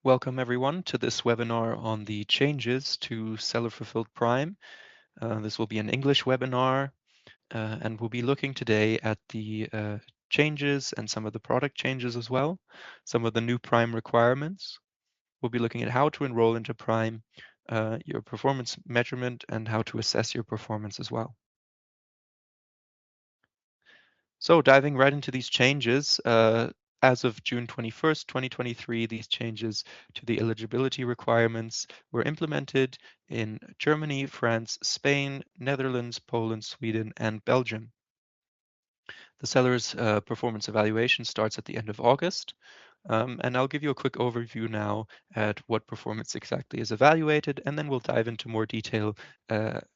Welcome everyone to this webinar on the changes to Seller Fulfilled Prime. This will be an English webinar and we'll be looking today at the changes and some of the product changes as well, some of the new Prime requirements. We'll be looking at how to enroll into Prime, your performance measurement, and how to assess your performance as well. So diving right into these changes, as of June 21st, 2023, these changes to the eligibility requirements were implemented in Germany, France, Spain, Netherlands, Poland, Sweden, and Belgium. The seller's performance evaluation starts at the end of August, and I'll give you a quick overview now at what performance exactly is evaluated, and then we'll dive into more detail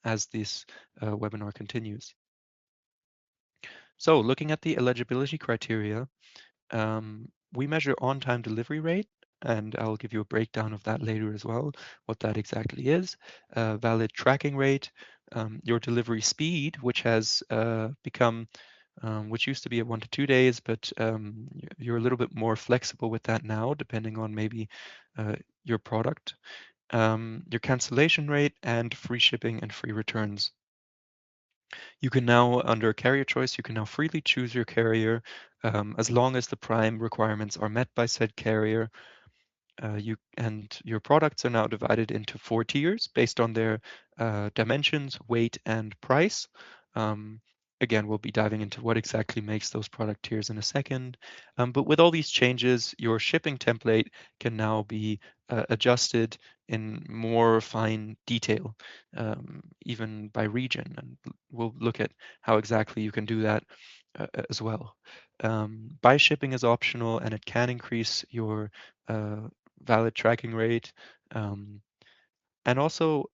as this webinar continues. So looking at the eligibility criteria, we measure on-time delivery rate, and I'll give you a breakdown of that later as well, what that exactly is. Valid tracking rate, your delivery speed, which has become, which used to be at 1 to 2 days, but you're a little bit more flexible with that now, depending on maybe your product. Your cancellation rate, and free shipping and free returns. You can now, under carrier choice, you can now freely choose your carrier as long as the prime requirements are met by said carrier. Your products are now divided into 4 tiers based on their dimensions, weight, and price. Again, we'll be diving into what exactly makes those product tiers in a second. But with all these changes, your shipping template can now be adjusted in more fine detail, even by region. And we'll look at how exactly you can do that as well. Buy shipping is optional, and it can increase your valid tracking rate. And also,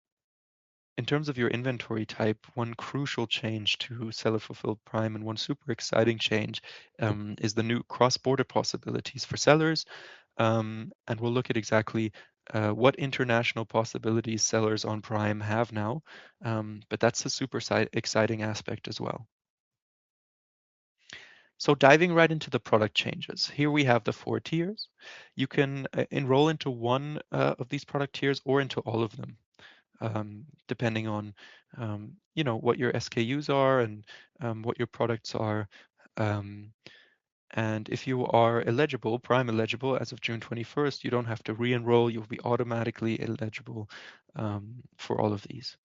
in terms of your inventory type, one crucial change to Seller Fulfilled Prime and one super exciting change is the new cross-border possibilities for sellers. And we'll look at exactly what international possibilities sellers on Prime have now. But that's a super exciting aspect as well. So diving right into the product changes, here we have the 4 tiers. You can enroll into one of these product tiers or into all of them, depending on what your SKUs are and what your products are. And if you are eligible, Prime eligible as of June 21st, you don't have to re-enroll. You'll be automatically eligible for all of these.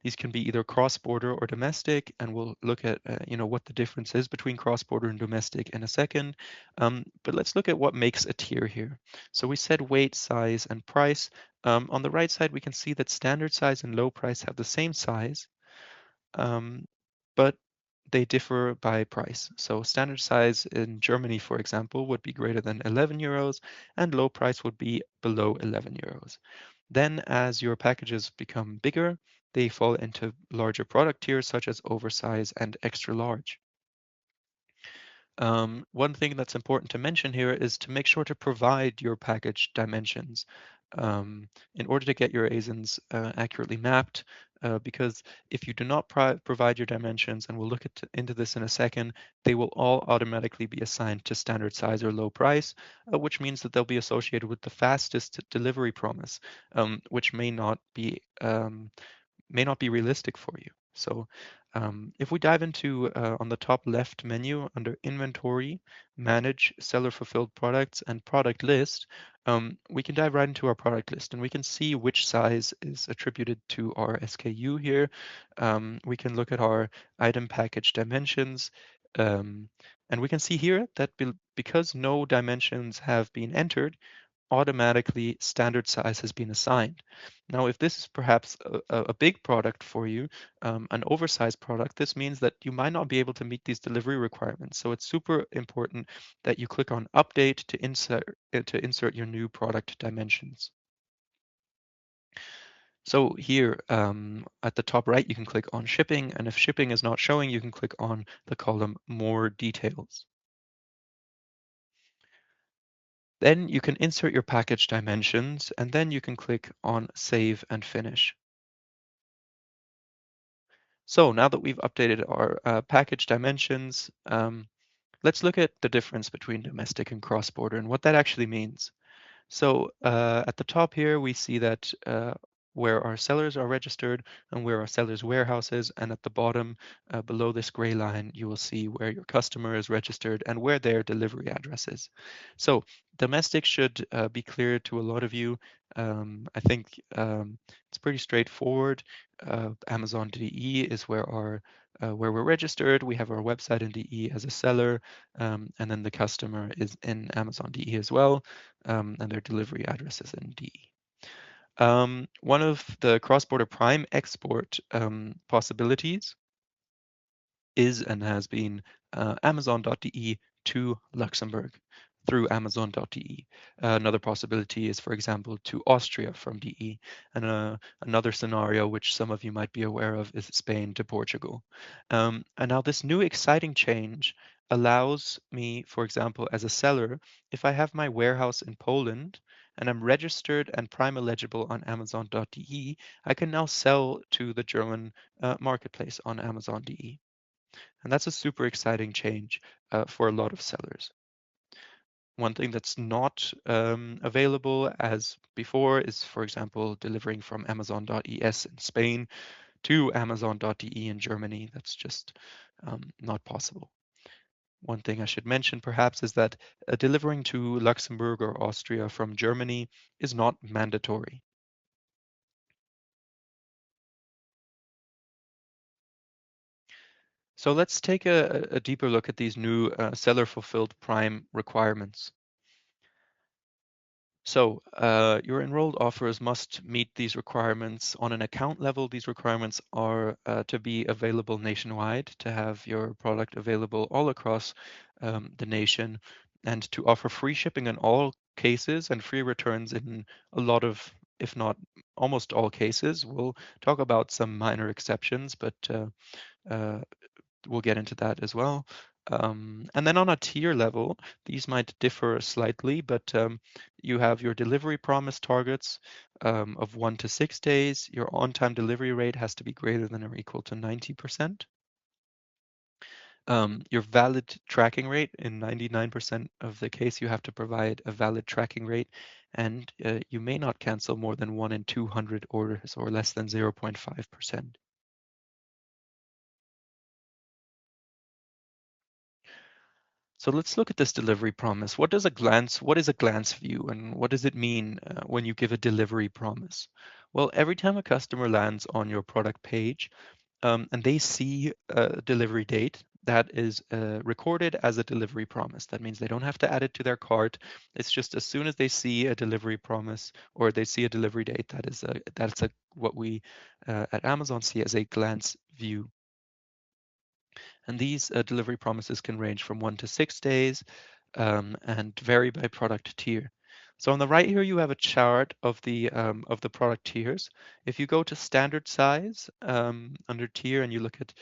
These can be either cross-border or domestic, and we'll look at what the difference is between cross-border and domestic in a second. But let's look at what makes a tier here. So we said weight, size, and price. On the right side, we can see that standard size and low price have the same size, but they differ by price. So standard size in Germany, for example, would be greater than 11 euros, and low price would be below 11 euros. Then as your packages become bigger, they fall into larger product tiers such as oversize and extra large. One thing that's important to mention here is to make sure to provide your package dimensions in order to get your ASINs accurately mapped, because if you do not provide your dimensions, and we'll look into this in a second, they will all automatically be assigned to standard size or low price, which means that they'll be associated with the fastest delivery promise, which may not be realistic for you. So if we dive into on the top left menu under inventory, manage seller fulfilled products and product list, we can dive right into our product list and we can see which size is attributed to our SKU here. We can look at our item package dimensions, and we can see here that because no dimensions have been entered, automatically standard size has been assigned. Now, if this is perhaps a big product for you, an oversized product, this means that you might not be able to meet these delivery requirements. So it's super important that you click on Update to insert your new product dimensions. So here at the top right, you can click on Shipping, and if shipping is not showing, you can click on the column More Details. Then you can insert your package dimensions, and then you can click on Save and Finish. So now that we've updated our package dimensions, let's look at the difference between domestic and cross-border and what that actually means. So at the top here, we see that where our sellers are registered and where our sellers' warehouse is. And at the bottom, below this gray line, you will see where your customer is registered and where their delivery address is. So domestic should be clear to a lot of you. I think it's pretty straightforward. Amazon DE is where we're registered. We have our website in DE as a seller, and then the customer is in Amazon DE as well, and their delivery address is in DE. One of the cross-border prime export possibilities is and has been Amazon.de to Luxembourg through Amazon.de. Another possibility is, for example, to Austria from DE. And another scenario, which some of you might be aware of, is Spain to Portugal. And now this new exciting change allows me, for example, as a seller, if I have my warehouse in Poland and I'm registered and prime eligible on Amazon.de, I can now sell to the German marketplace on Amazon.de. And that's a super exciting change for a lot of sellers. One thing that's not available as before is, for example, delivering from Amazon.es in Spain to Amazon.de in Germany. That's just not possible. One thing I should mention perhaps is that delivering to Luxembourg or Austria from Germany is not mandatory. So let's take a deeper look at these new seller-fulfilled prime requirements. So your enrolled offers must meet these requirements. On an account level, these requirements are to be available nationwide, to have your product available all across the nation, and to offer free shipping in all cases and free returns in a lot of, if not almost all cases. We'll talk about some minor exceptions, but uh, we'll get into that as well. And then on a tier level, these might differ slightly, but you have your delivery promise targets of 1 to 6 days. Your on-time delivery rate has to be greater than or equal to 90%. Your valid tracking rate, in 99% of the case, you have to provide a valid tracking rate, and you may not cancel more than 1 in 200 orders or less than 0.5%. So let's look at this delivery promise. What is a glance view, and what does it mean when you give a delivery promise? Well, every time a customer lands on your product page and they see a delivery date, that is recorded as a delivery promise. That means they don't have to add it to their cart. It's just as soon as they see a delivery promise or they see a delivery date, that's what we at Amazon see as a glance view. And these delivery promises can range from 1 to 6 days and vary by product tier. So on the right here, you have a chart of the product tiers. If you go to standard size under tier and you look at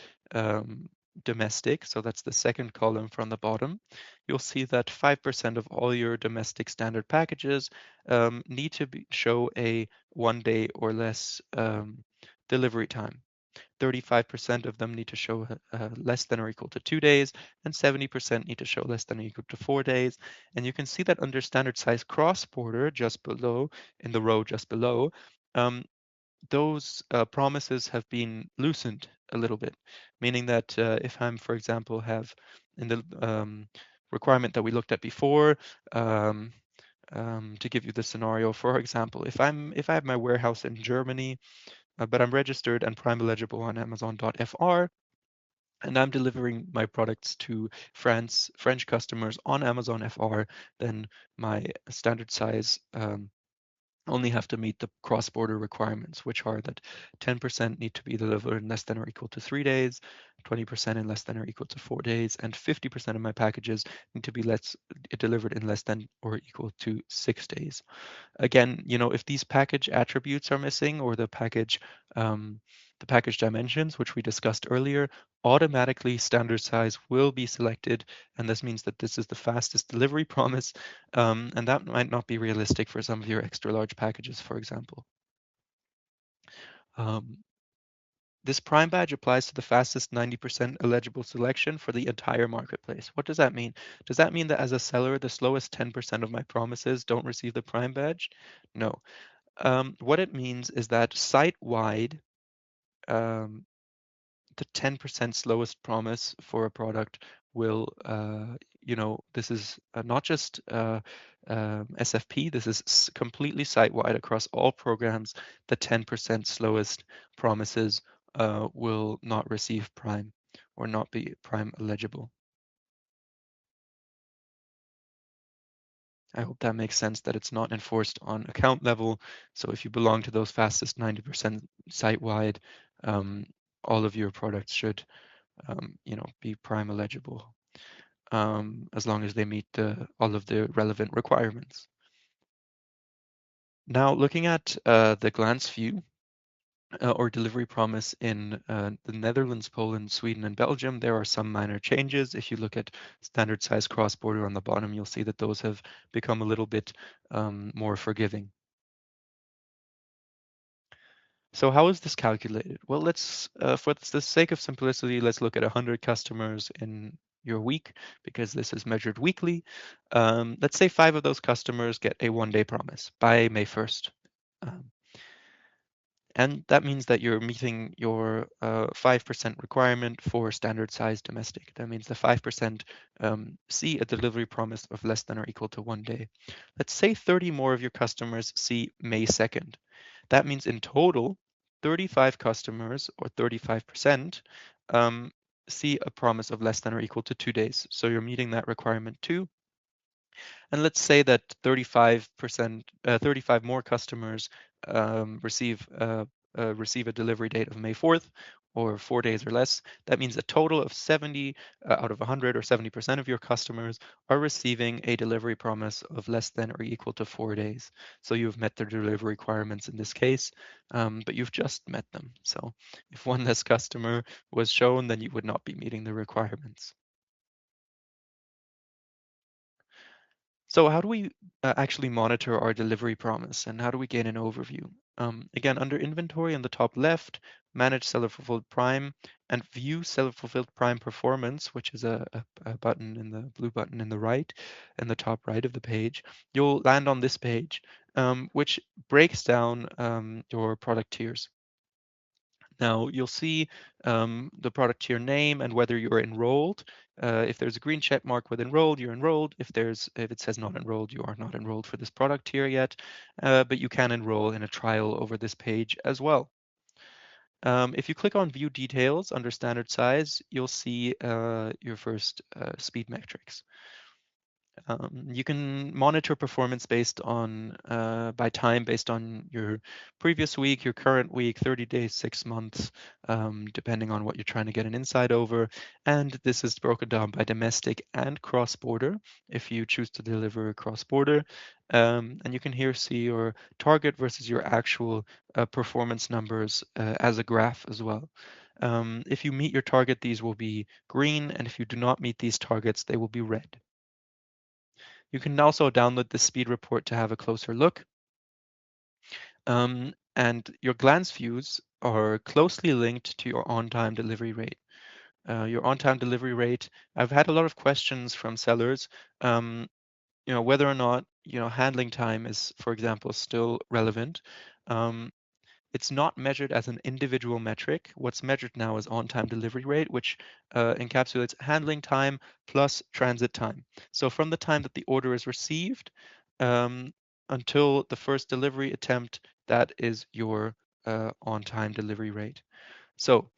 domestic, so that's the second column from the bottom, you'll see that 5% of all your domestic standard packages need to show a 1 day or less delivery time. 35% of them need to show less than or equal to 2 days, and 70% need to show less than or equal to 4 days. And you can see that under standard size cross-border, just below, in the row just below, those promises have been loosened a little bit, meaning that if I'm, for example, have in the requirement that we looked at before, to give you the scenario, for example, if I have my warehouse in Germany, but I'm registered and Prime eligible on Amazon.fr, and I'm delivering my products to French customers on Amazon FR, then my standard size only have to meet the cross-border requirements, which are that 10% need to be delivered in less than or equal to 3 days, 20% in less than or equal to 4 days, and 50% of my packages need to be delivered in less than or equal to 6 days. Again, if these package attributes are missing or the package dimensions, which we discussed earlier, automatically standard size will be selected. And this means that this is the fastest delivery promise. And that might not be realistic for some of your extra large packages, for example. Um, This prime badge applies to the fastest 90% eligible selection for the entire marketplace. What does that mean? Does that mean that as a seller, the slowest 10% of my promises don't receive the prime badge? No. What it means is that site-wide, um, the 10% slowest promise for a product will, this is not just SFP, this is completely site-wide across all programs. The 10% slowest promises will not receive Prime or not be Prime eligible. I hope that makes sense, that it's not enforced on account level. So if you belong to those fastest 90% site-wide, all of your products should be Prime eligible, as long as they meet all of the relevant requirements. Now, looking at the glance view or delivery promise in the Netherlands, Poland, Sweden, and Belgium, there are some minor changes. If you look at standard size cross-border on the bottom, you'll see that those have become a little bit more forgiving. So how is this calculated? Well, let's, for the sake of simplicity, let's look at 100 customers in your week, because this is measured weekly. Let's say 5 of those customers get a 1-day promise by May 1st. And that means that you're meeting your 5% requirement for standard size domestic. That means the 5% see a delivery promise of less than or equal to 1 day. Let's say 30 more of your customers see May 2nd. That means in total, 35 customers, or 35%, see a promise of less than or equal to 2 days. So you're meeting that requirement too. And let's say that 35 more customers receive a delivery date of May 4th, or 4 days or less. That means a total of 70 out of 100, or 70% of your customers are receiving a delivery promise of less than or equal to 4 days. So you've met their delivery requirements in this case, but you've just met them. So if one less customer was shown, then you would not be meeting the requirements. So how do we actually monitor our delivery promise, and how do we gain an overview? Again, under inventory on the top left, manage seller fulfilled prime, and view seller fulfilled prime performance, which is a button in the blue button in the right, in the top right of the page. You'll land on this page, which breaks down your product tiers. Now you'll see the product tier name and whether you're enrolled. If there's a green check mark with enrolled, you're enrolled. If it says not enrolled, you are not enrolled for this product tier yet, but you can enroll in a trial over this page as well. If you click on view details under standard size, you'll see your first speed metrics. You can monitor performance based on by time, based on your previous week, your current week, 30 days, 6 months, depending on what you're trying to get an insight over. And this is broken down by domestic and cross-border, if you choose to deliver cross-border. And you can here see your target versus your actual performance numbers as a graph as well. If you meet your target, these will be green, and if you do not meet these targets, they will be red. You can also download the speed report to have a closer look. And your glance views are closely linked to your on-time delivery rate. Your on-time delivery rate, I've had a lot of questions from sellers, whether or not, handling time is, for example, still relevant. It's not measured as an individual metric. What's measured now is on-time delivery rate, which encapsulates handling time plus transit time. So from the time that the order is received until the first delivery attempt, that is your on-time delivery rate. So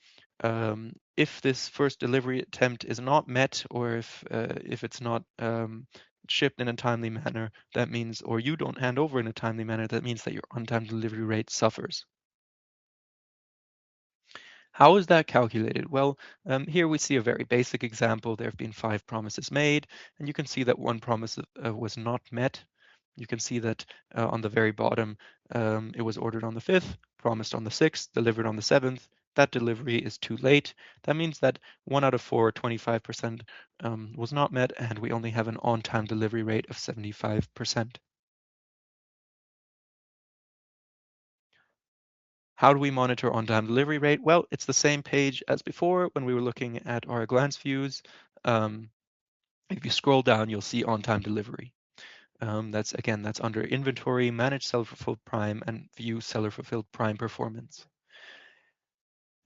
if this first delivery attempt is not met, or if it's not shipped in a timely manner, that means, or you don't hand over in a timely manner, that means that your on-time delivery rate suffers. How is that calculated? Well, here we see a very basic example. There have been 5 promises made, and you can see that one promise was not met. You can see that on the very bottom, it was ordered on the 5th, promised on the 6th, delivered on the 7th. That delivery is too late. That means that 1 out of 4, 25%, was not met, and we only have an on-time delivery rate of 75%. How do we monitor on-time delivery rate? Well, it's the same page as before when we were looking at our glance views. Um, if you scroll down, you'll see on-time delivery. That's under inventory, manage seller-fulfilled prime, and view seller-fulfilled prime performance.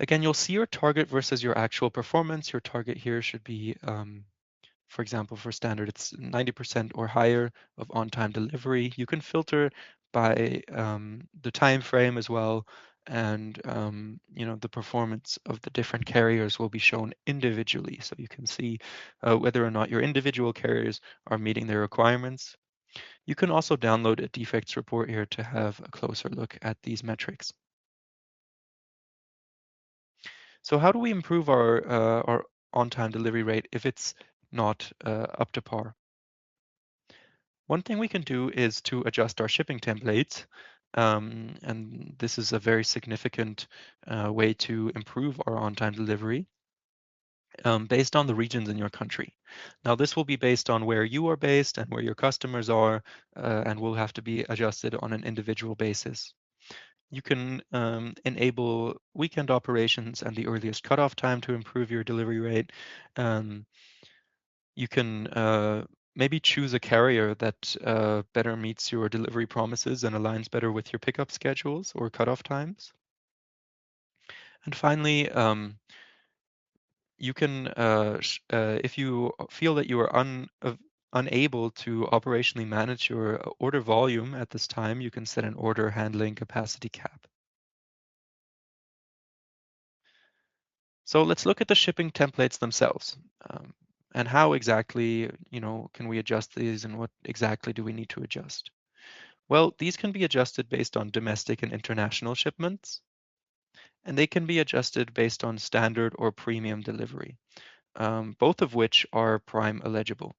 Again, you'll see your target versus your actual performance. Your target here should be, for example, for standard, it's 90% or higher of on-time delivery. You can filter by the time frame as well, and the performance of the different carriers will be shown individually, so you can see whether or not your individual carriers are meeting their requirements. You can also download a defects report here to have a closer look at these metrics. So how do we improve our on-time delivery rate if it's not up to par? One thing we can do is to adjust our shipping templates, and this is a very significant way to improve our on-time delivery based on the regions in your country. Now, this will be based on where you are based and where your customers are, and will have to be adjusted on an individual basis. You can enable weekend operations and the earliest cutoff time to improve your delivery rate. You can maybe choose a carrier that better meets your delivery promises and aligns better with your pickup schedules or cutoff times. And finally, you can, if you feel that you are unable to operationally manage your order volume at this time, you can set an order handling capacity cap. So let's look at the shipping templates themselves. And how exactly, can we adjust these, and what exactly do we need to adjust? Well, these can be adjusted based on domestic and international shipments, and they can be adjusted based on standard or premium delivery, both of which are Prime eligible.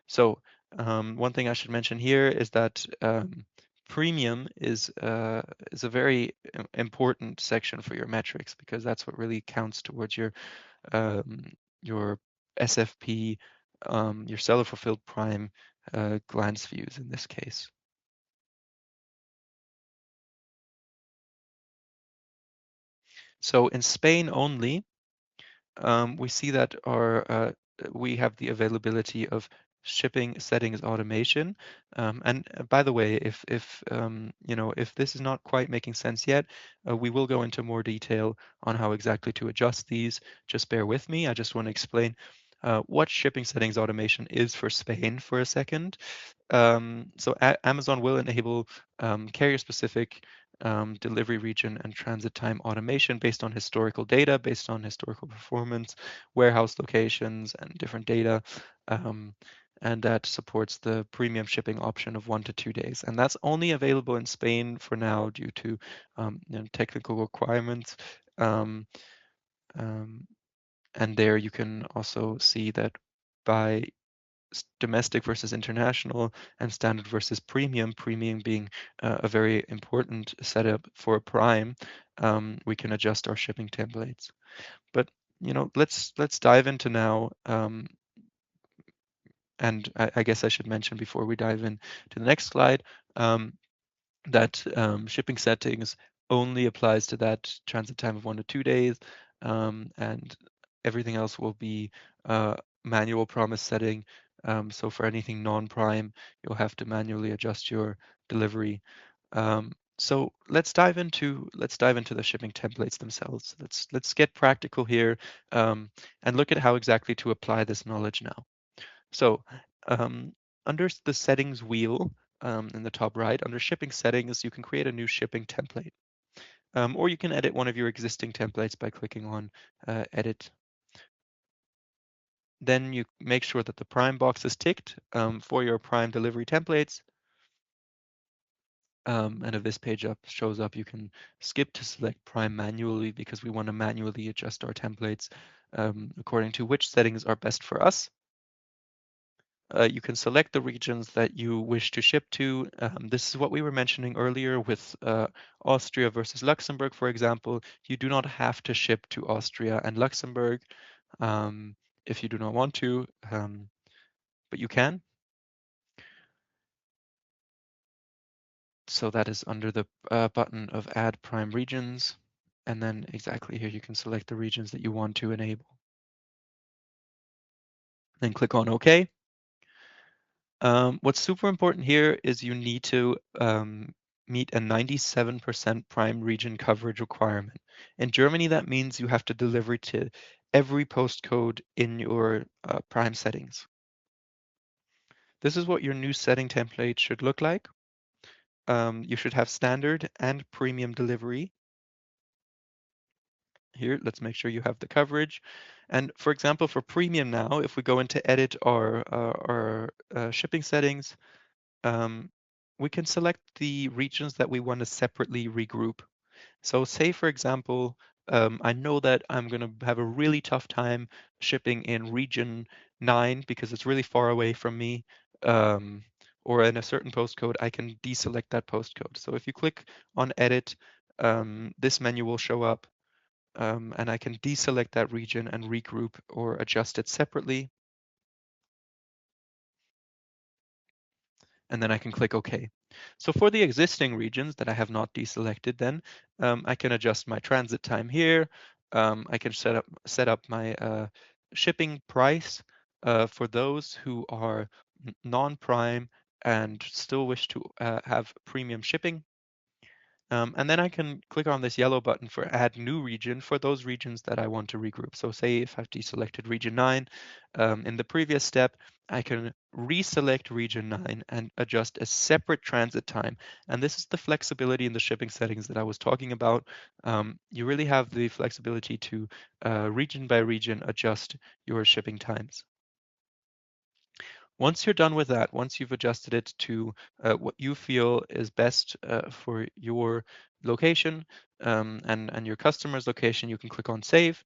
So one thing I should mention here is that premium is a very important section for your metrics, because that's what really counts towards um, your SFP, your seller fulfilled prime glance views in this case. So in Spain only, we see that we have the availability of shipping settings automation. And by the way, if this is not quite making sense yet, we will go into more detail on how exactly to adjust these. Just bear with me. I just want to explain what shipping settings automation is for Spain for a second. So Amazon will enable carrier-specific delivery region and transit time automation based on historical data, based on historical performance, warehouse locations, and different data. And that supports the premium shipping option of 1 to 2 days. And that's only available in Spain for now due to technical requirements. Um, um, and there you can also see that by domestic versus international and standard versus premium, premium being a very important setup for Prime, we can adjust our shipping templates. But let's dive into now. And I guess I should mention before we dive in to the next slide, that shipping settings only applies to that transit time of 1 to 2 days, and everything else will be manual promise setting. So for anything non-prime, you'll have to manually adjust your delivery. So let's dive into the shipping templates themselves. Let's get practical here, and look at how exactly to apply this knowledge now. So under the settings wheel in the top right, under shipping settings, you can create a new shipping template. Or you can edit one of your existing templates by clicking on edit. Then you make sure that the Prime box is ticked for your Prime delivery templates. And if this page shows up, you can skip to select Prime manually, because we want to manually adjust our templates according to which settings are best for us. You can select the regions that you wish to ship to. This is what we were mentioning earlier with Austria versus Luxembourg, for example. You do not have to ship to Austria and Luxembourg if you do not want to, but you can. So that is under the button of Add Prime Regions. And then exactly here, you can select the regions that you want to enable. Then click on OK. What's super important here is you need to meet a 97% prime region coverage requirement. In Germany, that means you have to deliver to every postcode in your prime settings. This is what your new setting template should look like. You should have standard and premium delivery. Here, let's make sure you have the coverage. And for example, for premium now, if we go into edit our shipping settings, we can select the regions that we want to separately regroup. So say, for example, I know that I'm going to have a really tough time shipping in region 9 because it's really far away from me, or in a certain postcode, I can deselect that postcode. So if you click on edit, this menu will show up, and I can deselect that region and regroup or adjust it separately. And then I can click OK. So for the existing regions that I have not deselected, then I can adjust my transit time here. I can set up my shipping price for those who are non-prime and still wish to have premium shipping. And then I can click on this yellow button for add new region for those regions that I want to regroup. So say if I've deselected region 9 in the previous step, I can reselect region 9 and adjust a separate transit time. And this is the flexibility in the shipping settings that I was talking about. You really have the flexibility to region by region adjust your shipping times. Once you're done with that, once you've adjusted it to what you feel is best for your location and your customer's location, you can click on Save.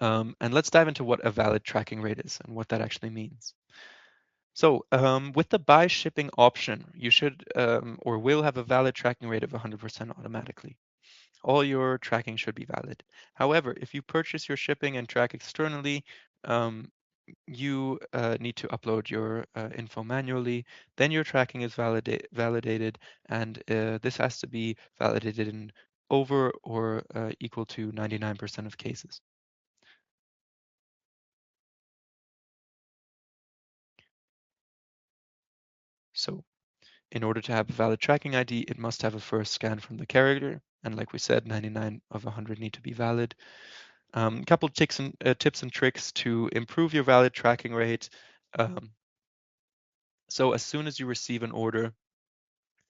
And let's dive into what a valid tracking rate is and what that actually means. So with the buy shipping option, you should or will have a valid tracking rate of 100% automatically. All your tracking should be valid. However, if you purchase your shipping and track externally, you need to upload your info manually. Then your tracking is validated, and this has to be validated in over or equal to 99% of cases. So in order to have a valid tracking ID, it must have a first scan from the carrier. And like we said, 99 of 100 need to be valid. A couple of tips and tricks to improve your valid tracking rate. So as soon as you receive an order,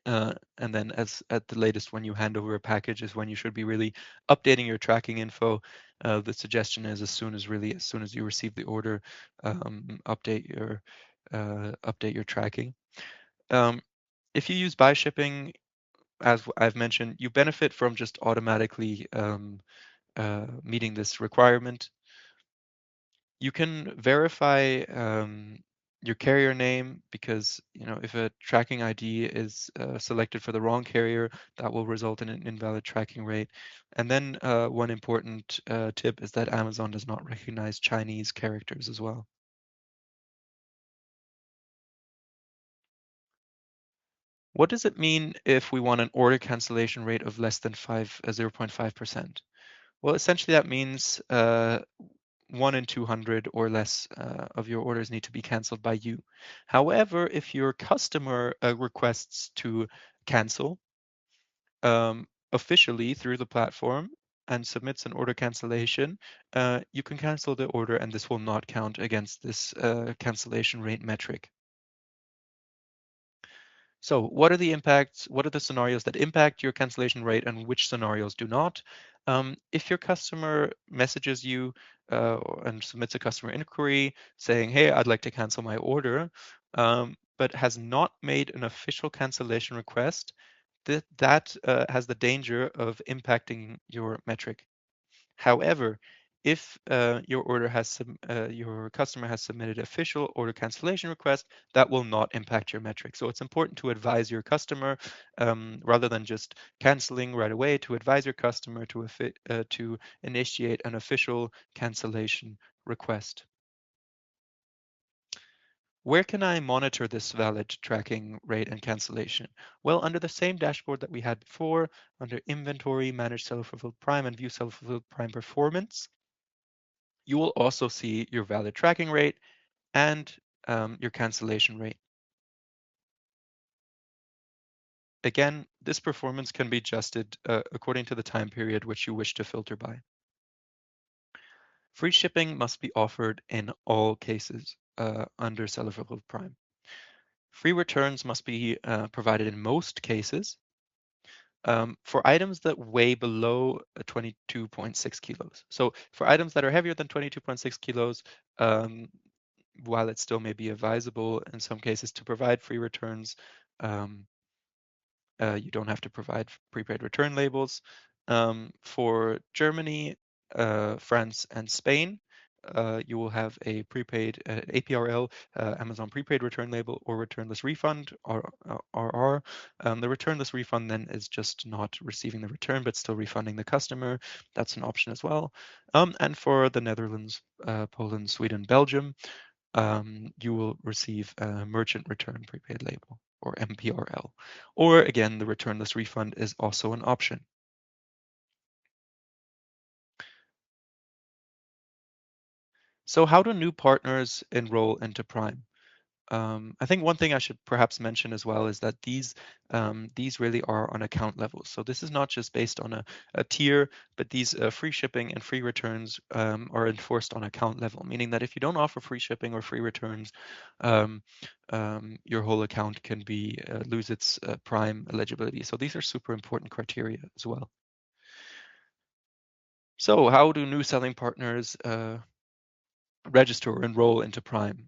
and then as at the latest when you hand over a package is when you should be really updating your tracking info. The suggestion is as soon as you receive the order, update your tracking. If you use buy shipping, as I've mentioned, you benefit from just automatically meeting this requirement. You can verify your carrier name because if a tracking ID is selected for the wrong carrier, that will result in an invalid tracking rate. And then one important tip is that Amazon does not recognize Chinese characters as well. What does it mean if we want an order cancellation rate of less than 0.5%? Well, essentially that means 1 in 200 or less of your orders need to be canceled by you. However, if your customer requests to cancel officially through the platform and submits an order cancellation, you can cancel the order and this will not count against this cancellation rate metric. So what are the impacts? What are the scenarios that impact your cancellation rate and which scenarios do not? If your customer messages you and submits a customer inquiry saying, hey, I'd like to cancel my order, but has not made an official cancellation request, that has the danger of impacting your metric. However, if your customer has submitted official order cancellation request, that will not impact your metric. So it's important to advise your customer rather than just canceling right away. To advise your customer to initiate an official cancellation request. Where can I monitor this valid tracking rate and cancellation? Well, under the same dashboard that we had before, under Inventory, Manage Seller-Fulfilled Prime, and View Seller-Fulfilled Prime Performance, you will also see your valid tracking rate and your cancellation rate. Again, this performance can be adjusted according to the time period which you wish to filter by. Free shipping must be offered in all cases under Seller Fulfilled Prime. Free returns must be provided in most cases for items that weigh below 22.6 kilos. So for items that are heavier than 22.6 kilos, while it still may be advisable in some cases to provide free returns, you don't have to provide prepaid return labels. For Germany, France, and Spain, you will have a prepaid APRL, Amazon prepaid return label, or returnless refund, or RR. The returnless refund then is just not receiving the return, but still refunding the customer. That's an option as well. And for the Netherlands, Poland, Sweden, Belgium, you will receive a merchant return prepaid label, or MPRL. Or again, the returnless refund is also an option. So how do new partners enroll into Prime? I think one thing I should perhaps mention as well is that these really are on account levels. So this is not just based on a tier, but these free shipping and free returns are enforced on account level, meaning that if you don't offer free shipping or free returns, um, your whole account can be lose its Prime eligibility. So these are super important criteria as well. So how do new selling partners register or enroll into Prime?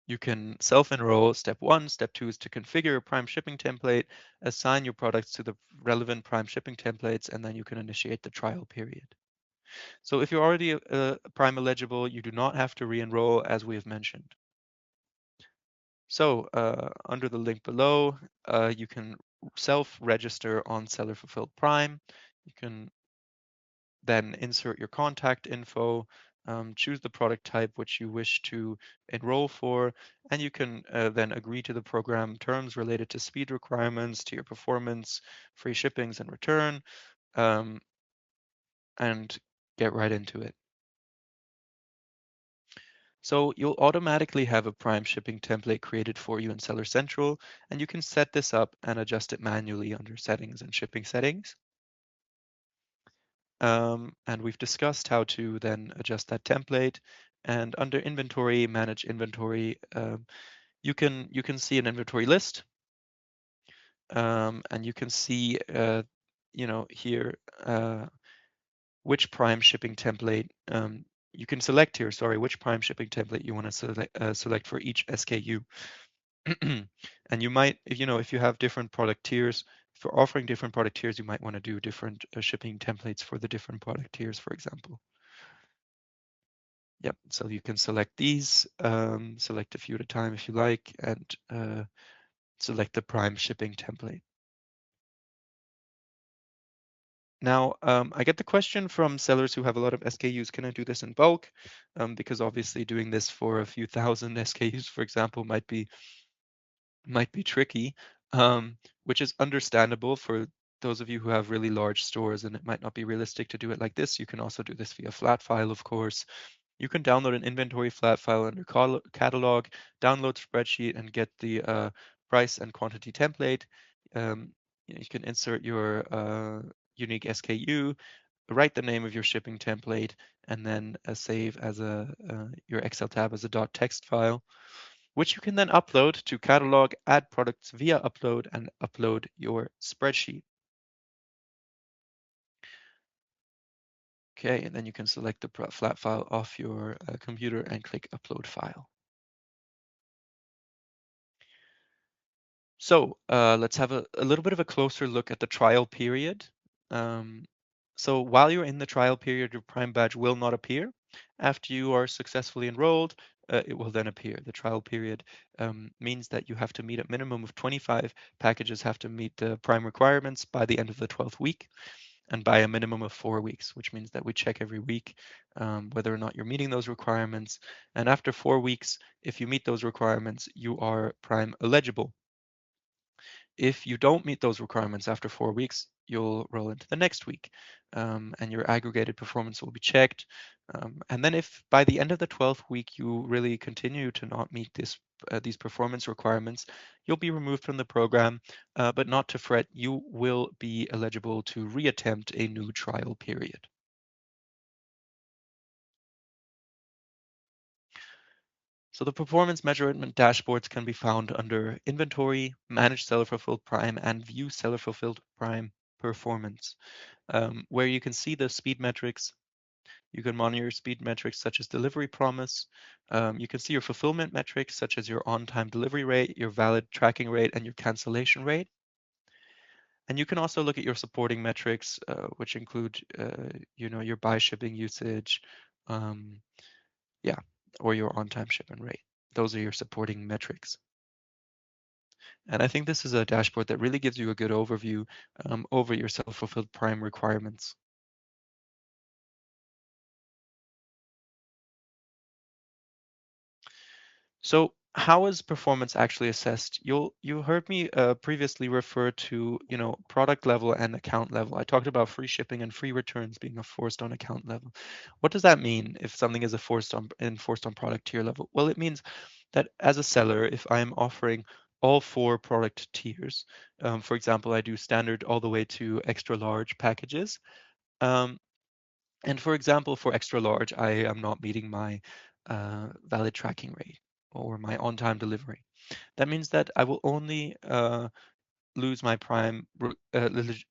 You can self-enroll. Step 1. Step 2 is to configure a Prime shipping template, assign your products to the relevant Prime shipping templates, and then you can initiate the trial period. So if you're already Prime eligible, you do not have to re-enroll, as we have mentioned. So under the link below, you can self-register on Seller Fulfilled Prime. You can then insert your contact info, choose the product type which you wish to enroll for, and you can then agree to the program terms related to speed requirements, to your performance, free shippings and return, and get right into it. So you'll automatically have a Prime shipping template created for you in Seller Central, and you can set this up and adjust it manually under Settings and Shipping Settings. And we've discussed how to then adjust that template. And under Inventory, Manage Inventory, you can see an inventory list, and you can see here which Prime shipping template you can select here. Sorry, which Prime shipping template you want to select for each SKU. And you might, if you have different product tiers, for offering different product tiers, you might want to do different shipping templates for the different product tiers, for example. Yep, so you can select these, select a few at a time if you like, and select the Prime shipping template. Now, I get the question from sellers who have a lot of SKUs, can I do this in bulk? Because obviously doing this for a few thousand SKUs, for example, might be tricky, which is understandable for those of you who have really large stores, and it might not be realistic to do it like this. You can also do this via flat file, of course. You can download an inventory flat file under catalog, download spreadsheet, and get the price and quantity template. You can insert your unique SKU, write the name of your shipping template, and then save as your Excel tab as a .text file, which you can then upload to catalog, add products via upload, and upload your spreadsheet. Okay, and then you can select the flat file off your computer and click Upload File. So let's have a little bit of a closer look at the trial period. So while you're in the trial period, your Prime badge will not appear. After you are successfully enrolled, it will then appear. The trial period means that you have to meet a minimum of 25 packages have to meet the Prime requirements by the end of the 12th week. and by a minimum of 4 weeks, which means that we check every week whether or not you're meeting those requirements. And after 4 weeks, if you meet those requirements, you are prime eligible. If you don't meet those requirements after 4 weeks, you'll roll into the next week, and your aggregated performance will be checked. And then if by the end of the 12th week you really continue to not meet these performance requirements, you'll be removed from the program, but not to fret, you will be eligible to reattempt a new trial period. So the performance measurement dashboards can be found under Inventory, Manage Seller Fulfilled Prime, and View Seller Fulfilled Prime Performance, where you can see the speed metrics. You can monitor your speed metrics such as delivery promise. You can see your fulfillment metrics such as your on-time delivery rate, your valid tracking rate, and your cancellation rate. And you can also look at your supporting metrics, which include, your buy shipping usage, um, yeah, or your on-time shipment rate. Those are your supporting metrics. And I think this is a dashboard that really gives you a good overview over your self-fulfilled prime requirements. So how is performance actually assessed? You heard me previously refer to, product level and account level. I talked about free shipping and free returns being enforced on account level. What does that mean if something is enforced on product tier level? Well, it means that as a seller, if I'm offering all four product tiers, for example, I do standard all the way to extra large packages. Um, and for example, for extra large, I am not meeting my valid tracking rate or my on-time delivery. That means that I will only lose my prime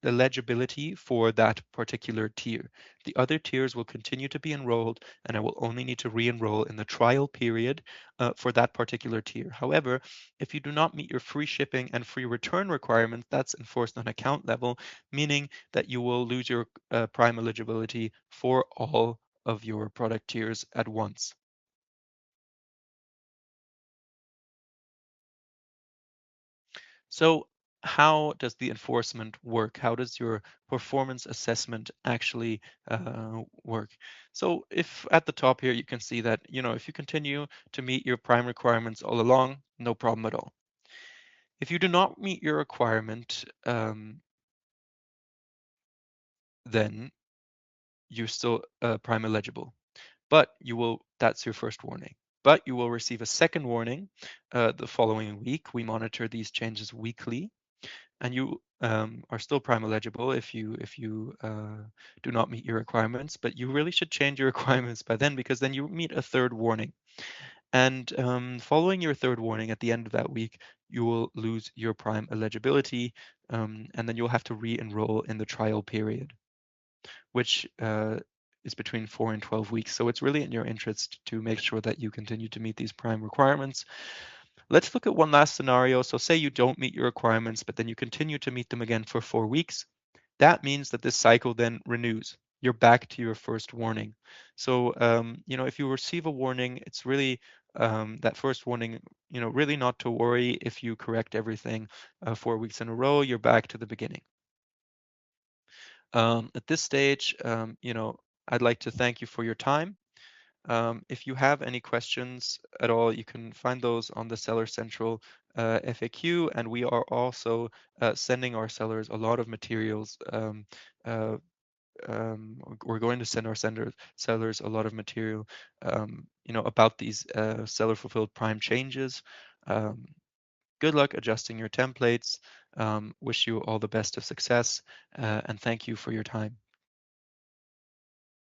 eligibility for that particular tier. The other tiers will continue to be enrolled, and I will only need to re-enroll in the trial period for that particular tier. However, if you do not meet your free shipping and free return requirements, that's enforced on account level, meaning that you will lose your prime eligibility for all of your product tiers at once. So how does the enforcement work? How does your performance assessment actually work? So if at the top here, you can see that, if you continue to meet your prime requirements all along, no problem at all. If you do not meet your requirement, then you're still prime eligible, but that's your first warning. But you will receive a second warning the following week. We monitor these changes weekly, and you are still prime eligible if you do not meet your requirements, but you really should change your requirements by then, because then you meet a third warning. And following your third warning at the end of that week, you will lose your prime eligibility, and then you'll have to re-enroll in the trial period, which is between 4 and 12 weeks. So it's really in your interest to make sure that you continue to meet these prime requirements. Let's look at one last scenario. So say you don't meet your requirements, but then you continue to meet them again for 4 weeks. That means that this cycle then renews. You're back to your first warning. So, if you receive a warning, it's really that first warning, really not to worry. If you correct everything 4 weeks in a row, you're back to the beginning. At this stage, I'd like to thank you for your time. If you have any questions at all, you can find those on the Seller Central FAQ, and we are also sending our sellers a lot of materials. Uh, we're going to send our sellers a lot of material, about these seller fulfilled prime changes. Um, Good luck adjusting your templates. Wish you all the best of success, and thank you for your time.